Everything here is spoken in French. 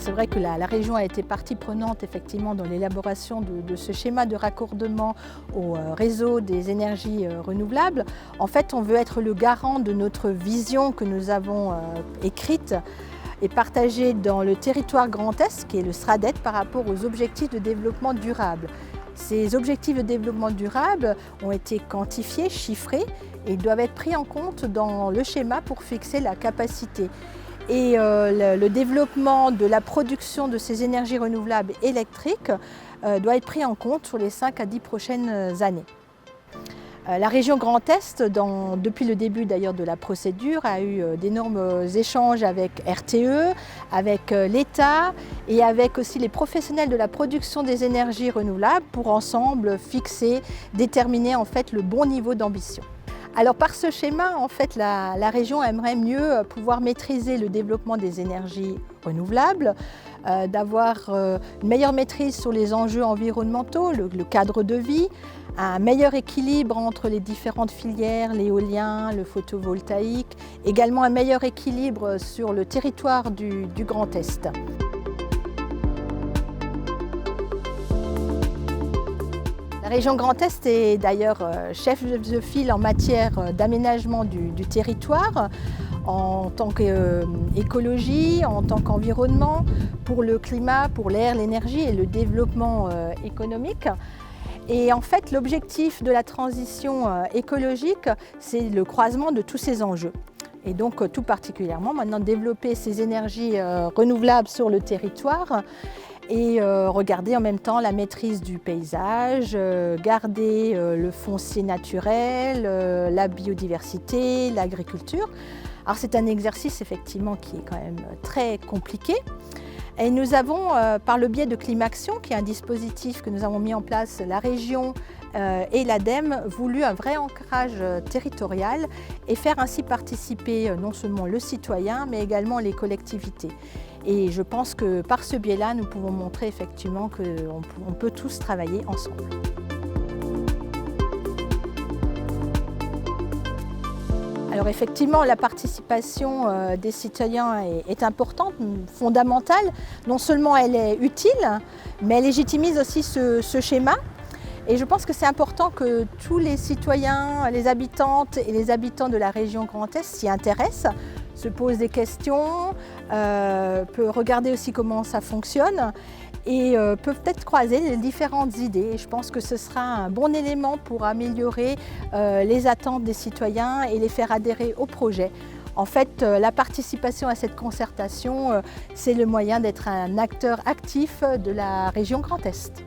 c'est vrai que la région a été partie prenante effectivement dans l'élaboration de ce schéma de raccordement au réseau des énergies renouvelables. En fait, on veut être le garant de notre vision que nous avons écrite et partagée dans le territoire Grand Est, qui est le SRADET, par rapport aux objectifs de développement durable. Ces objectifs de développement durable ont été quantifiés, chiffrés, et ils doivent être pris en compte dans le schéma pour fixer la capacité. Et le développement de la production de ces énergies renouvelables électriques doit être pris en compte sur les 5 à 10 prochaines années. La région Grand Est, depuis le début d'ailleurs de la procédure, a eu d'énormes échanges avec RTE, avec l'État et avec aussi les professionnels de la production des énergies renouvelables pour ensemble fixer, déterminer en fait le bon niveau d'ambition. Alors par ce schéma, en fait, la région aimerait mieux pouvoir maîtriser le développement des énergies renouvelables, d'avoir une meilleure maîtrise sur les enjeux environnementaux, le cadre de vie, un meilleur équilibre entre les différentes filières, l'éolien, le photovoltaïque, également un meilleur équilibre sur le territoire du Grand Est. La région Grand Est est d'ailleurs chef de file en matière d'aménagement du territoire, en tant qu'écologie, en tant qu'environnement, pour le climat, pour l'air, l'énergie et le développement économique. Et en fait, l'objectif de la transition écologique, c'est le croisement de tous ces enjeux. Et donc, tout particulièrement, maintenant, développer ces énergies renouvelables sur le territoire et regarder en même temps la maîtrise du paysage, garder le foncier naturel, la biodiversité, l'agriculture. Alors, c'est un exercice effectivement qui est quand même très compliqué. Et nous avons, par le biais de Climaction, qui est un dispositif que nous avons mis en place, la région et l'ADEME, voulu un vrai ancrage territorial et faire ainsi participer non seulement le citoyen, mais également les collectivités. Et je pense que par ce biais-là, nous pouvons montrer effectivement qu'on peut tous travailler ensemble. Alors effectivement, la participation des citoyens est importante, fondamentale. Non seulement elle est utile, mais elle légitimise aussi ce schéma. Et je pense que c'est important que tous les citoyens, les habitantes et les habitants de la région Grand Est s'y intéressent, se posent des questions, peuvent regarder aussi comment ça fonctionne et peuvent peut-être croiser les différentes idées. Et je pense que ce sera un bon élément pour améliorer les attentes des citoyens et les faire adhérer au projet. En fait, la participation à cette concertation, c'est le moyen d'être un acteur actif de la région Grand Est.